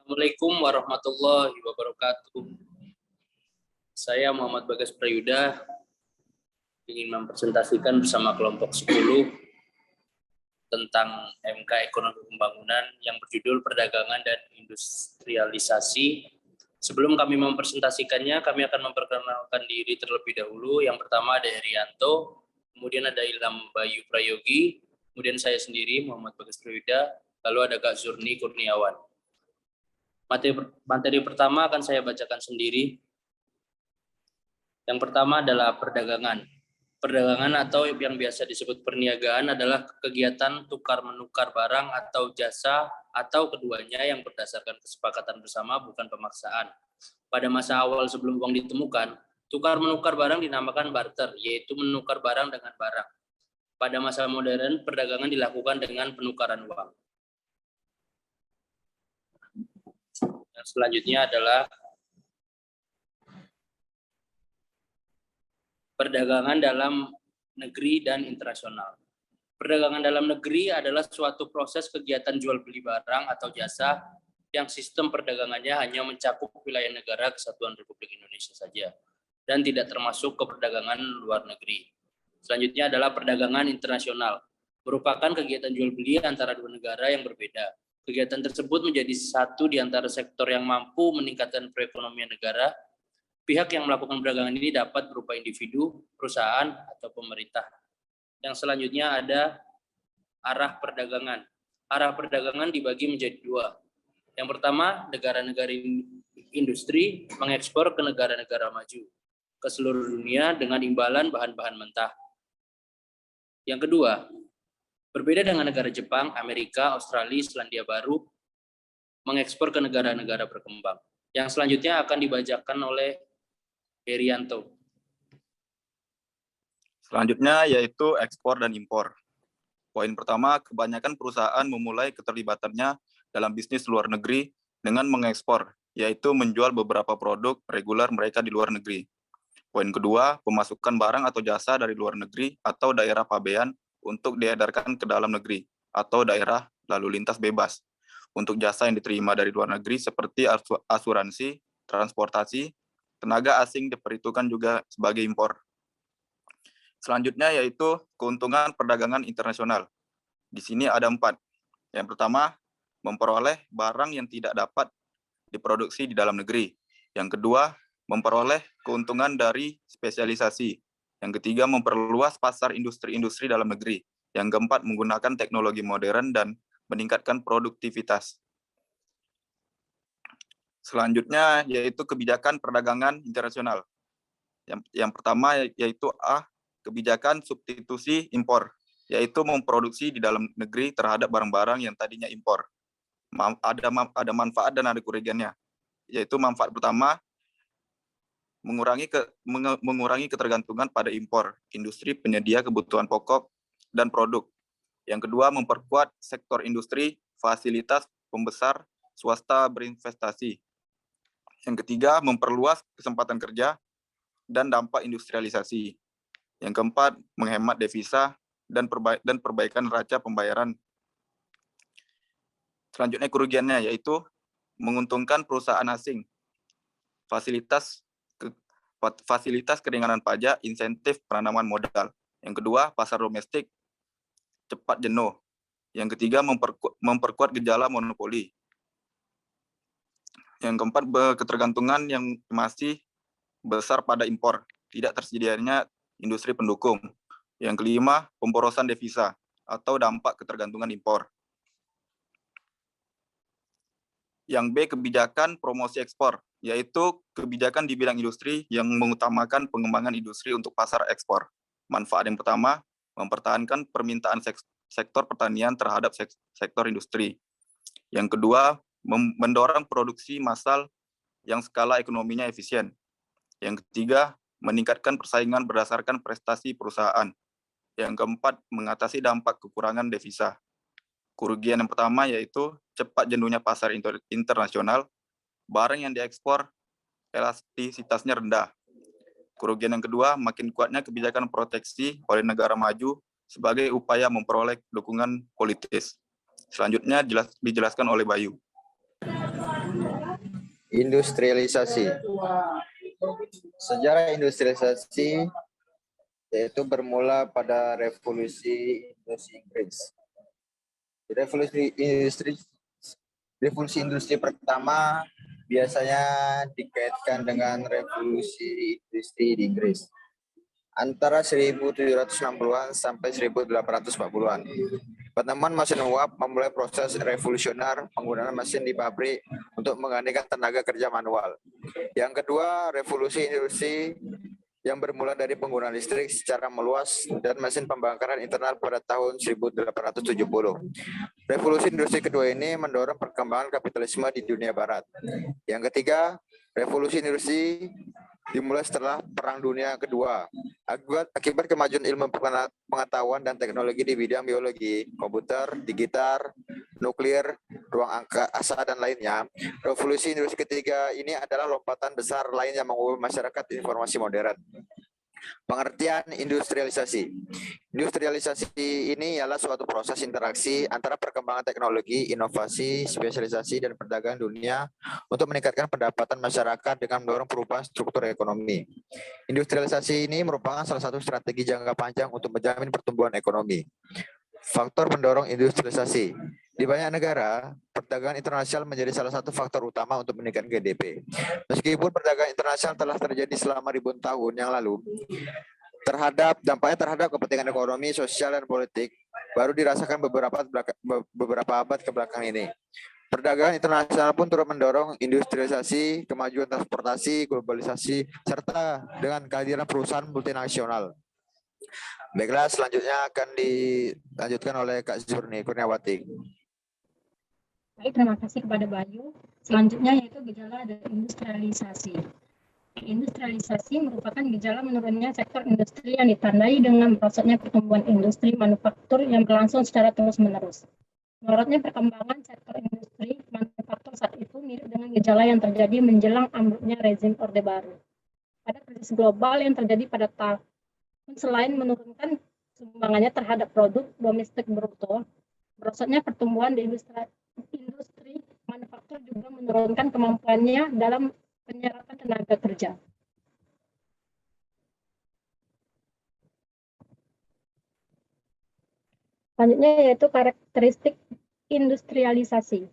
Assalamualaikum warahmatullahi wabarakatuh. Saya Muhammad Bagas Prayuda ingin mempresentasikan bersama kelompok 10 tentang MK Ekonomi Pembangunan yang berjudul Perdagangan dan Industrialisasi. Sebelum kami mempresentasikannya, kami akan memperkenalkan diri terlebih dahulu. Yang pertama ada Herianto, kemudian ada Ilham Bayu Prayogi, kemudian saya sendiri Muhammad Bagas Prayuda, lalu ada Kak Zurni Kurniawan. Materi pertama akan saya bacakan sendiri. Yang pertama adalah perdagangan. Perdagangan atau yang biasa disebut perniagaan adalah kegiatan tukar-menukar barang atau jasa atau keduanya yang berdasarkan kesepakatan bersama, bukan pemaksaan. Pada masa awal sebelum uang ditemukan, tukar-menukar barang dinamakan barter, yaitu menukar barang dengan barang. Pada masa modern, perdagangan dilakukan dengan penukaran uang. Yang selanjutnya adalah perdagangan dalam negeri dan internasional. Perdagangan dalam negeri adalah suatu proses kegiatan jual beli barang atau jasa yang sistem perdagangannya hanya mencakup wilayah negara Kesatuan Republik Indonesia saja dan tidak termasuk ke perdagangan luar negeri. Selanjutnya adalah perdagangan internasional, merupakan kegiatan jual beli antara dua negara yang berbeda. Kegiatan tersebut menjadi satu di antara sektor yang mampu meningkatkan perekonomian negara. Pihak yang melakukan perdagangan ini dapat berupa individu, perusahaan, atau pemerintah. Yang selanjutnya ada arah perdagangan. Arah perdagangan dibagi menjadi dua. Yang pertama, negara-negara industri mengekspor ke negara-negara maju, ke seluruh dunia dengan imbalan bahan-bahan mentah. Yang kedua, berbeda dengan negara Jepang, Amerika, Australia, Selandia Baru, mengekspor ke negara-negara berkembang. Yang selanjutnya akan dibacakan oleh Herianto. Selanjutnya yaitu ekspor dan impor. Poin pertama, kebanyakan perusahaan memulai keterlibatannya dalam bisnis luar negeri dengan mengekspor, yaitu menjual beberapa produk reguler mereka di luar negeri. Poin kedua, pemasukan barang atau jasa dari luar negeri atau daerah pabean untuk diedarkan ke dalam negeri atau daerah lalu lintas bebas. Untuk jasa yang diterima dari luar negeri seperti asuransi, transportasi, tenaga asing diperhitungkan juga sebagai impor. Selanjutnya yaitu keuntungan perdagangan internasional. Di sini ada 4. Yang pertama, memperoleh barang yang tidak dapat diproduksi di dalam negeri. Yang kedua, memperoleh keuntungan dari spesialisasi. Yang ketiga, memperluas pasar industri-industri dalam negeri. Yang keempat, menggunakan teknologi modern dan meningkatkan produktivitas. Selanjutnya yaitu kebijakan perdagangan internasional. Yang pertama yaitu A, kebijakan substitusi impor, yaitu memproduksi di dalam negeri terhadap barang-barang yang tadinya impor. Ada manfaat dan ada kerugiannya. Yaitu manfaat pertama, mengurangi ketergantungan pada impor, industri penyedia kebutuhan pokok dan produk. Yang kedua, memperkuat sektor industri, fasilitas pembesar swasta berinvestasi. Yang ketiga, memperluas kesempatan kerja dan dampak industrialisasi. Yang keempat, menghemat devisa dan perbaikan neraca pembayaran. Selanjutnya kerugiannya yaitu menguntungkan perusahaan asing, fasilitas keringanan pajak, insentif penanaman modal. Yang kedua, pasar domestik cepat jenuh. Yang ketiga, memperkuat gejala monopoli. Yang keempat, ketergantungan yang masih besar pada impor, tidak tersedianya industri pendukung. Yang kelima, pemborosan devisa atau dampak ketergantungan impor. Yang B, kebijakan promosi ekspor, yaitu kebijakan di bidang industri yang mengutamakan pengembangan industri untuk pasar ekspor. Manfaat yang pertama, mempertahankan permintaan sektor pertanian terhadap sektor industri. Yang kedua, mendorong produksi massal yang skala ekonominya efisien. Yang ketiga, meningkatkan persaingan berdasarkan prestasi perusahaan. Yang keempat, mengatasi dampak kekurangan devisa. Kerugian yang pertama yaitu cepat jenuhnya pasar internasional, barang yang diekspor elastisitasnya rendah. Kerugian yang kedua, makin kuatnya kebijakan proteksi oleh negara maju sebagai upaya memperoleh dukungan politis. Selanjutnya dijelaskan oleh Bayu. Industrialisasi. Sejarah industrialisasi yaitu bermula pada revolusi industri Inggris. Revolusi industri pertama biasanya dikaitkan dengan revolusi industri di Inggris antara 1760-an sampai 1840-an. Penemuan mesin uap memulai proses revolusioner penggunaan mesin di pabrik untuk menggantikan tenaga kerja manual. Yang kedua, revolusi industri yang bermula dari penggunaan listrik secara meluas dan mesin pembakaran internal pada tahun 1870. Revolusi industri kedua ini mendorong perkembangan kapitalisme di dunia barat. Yang ketiga, revolusi industri dimulai setelah Perang Dunia Kedua. Akibat kemajuan ilmu pengetahuan dan teknologi di bidang biologi, komputer, digital, nuklir, ruang angkasa, dan lainnya, revolusi industri ketiga ini adalah lompatan besar lain yang mengubah masyarakat informasi modern. Pengertian industrialisasi. Industrialisasi ini ialah suatu proses interaksi antara perkembangan teknologi, inovasi, spesialisasi, dan perdagangan dunia untuk meningkatkan pendapatan masyarakat dengan mendorong perubahan struktur ekonomi. Industrialisasi ini merupakan salah satu strategi jangka panjang untuk menjamin pertumbuhan ekonomi. Faktor pendorong industrialisasi. Di banyak negara, perdagangan internasional menjadi salah satu faktor utama untuk meningkatkan GDP. Meskipun perdagangan internasional telah terjadi selama ribuan tahun yang lalu, dampaknya terhadap kepentingan ekonomi, sosial, dan politik baru dirasakan beberapa abad kebelakang ini. Perdagangan internasional pun turut mendorong industrialisasi, kemajuan transportasi, globalisasi, serta dengan kehadiran perusahaan multinasional. Baiklah, selanjutnya akan dilanjutkan oleh Kak Zurni Kurniawati. Baik, terima kasih kepada Bayu. Selanjutnya yaitu gejala dari industrialisasi. Industrialisasi merupakan gejala menurunnya sektor industri yang ditandai dengan merosotnya pertumbuhan industri manufaktur yang berlangsung secara terus-menerus. Menurutnya perkembangan sektor industri manufaktur saat itu mirip dengan gejala yang terjadi menjelang ambruknya rezim Orde Baru. Pada krisis global yang terjadi pada tahun, selain menurunkan sumbangannya terhadap produk domestik bruto, merosotnya pertumbuhan di industri manufaktur juga menurunkan kemampuannya dalam penyerapan tenaga kerja. Selanjutnya yaitu karakteristik industrialisasi.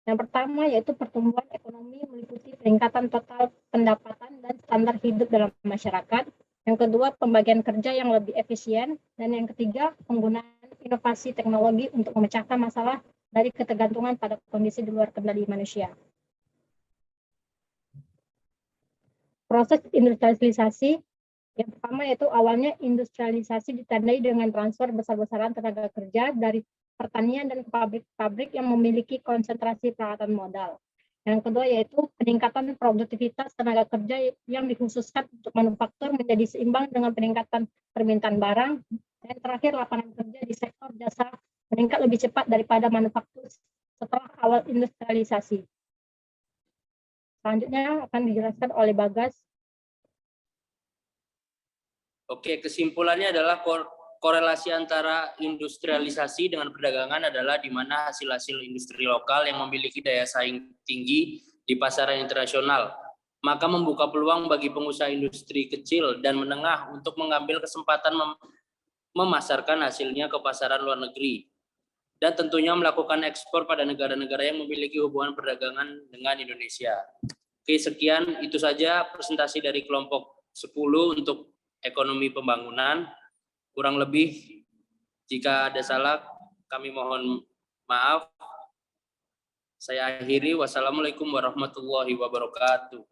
Yang pertama yaitu pertumbuhan ekonomi meliputi peningkatan total pendapatan dan standar hidup dalam masyarakat. Yang kedua, pembagian kerja yang lebih efisien. Dan yang ketiga, penggunaan inovasi teknologi untuk memecahkan masalah dari ketergantungan pada kondisi di luar kendali manusia. Proses industrialisasi yang pertama yaitu awalnya industrialisasi ditandai dengan transfer besar-besaran tenaga kerja dari pertanian dan pabrik-pabrik yang memiliki konsentrasi peralatan modal. Yang kedua yaitu peningkatan produktivitas tenaga kerja yang dikhususkan untuk manufaktur menjadi seimbang dengan peningkatan permintaan barang. Dan terakhir, lapangan kerja di sektor jasa meningkat lebih cepat daripada manufaktur setelah awal industrialisasi. Selanjutnya akan dijelaskan oleh Bagas. Oke, kesimpulannya adalah korelasi antara industrialisasi dengan perdagangan adalah di mana hasil-hasil industri lokal yang memiliki daya saing tinggi di pasaran internasional, maka membuka peluang bagi pengusaha industri kecil dan menengah untuk mengambil kesempatan memasarkan hasilnya ke pasaran luar negeri, dan tentunya melakukan ekspor pada negara-negara yang memiliki hubungan perdagangan dengan Indonesia. Oke, sekian itu saja presentasi dari kelompok 10 untuk ekonomi pembangunan. Kurang lebih jika ada salah kami mohon maaf. Saya akhiri. Wassalamualaikum warahmatullahi wabarakatuh.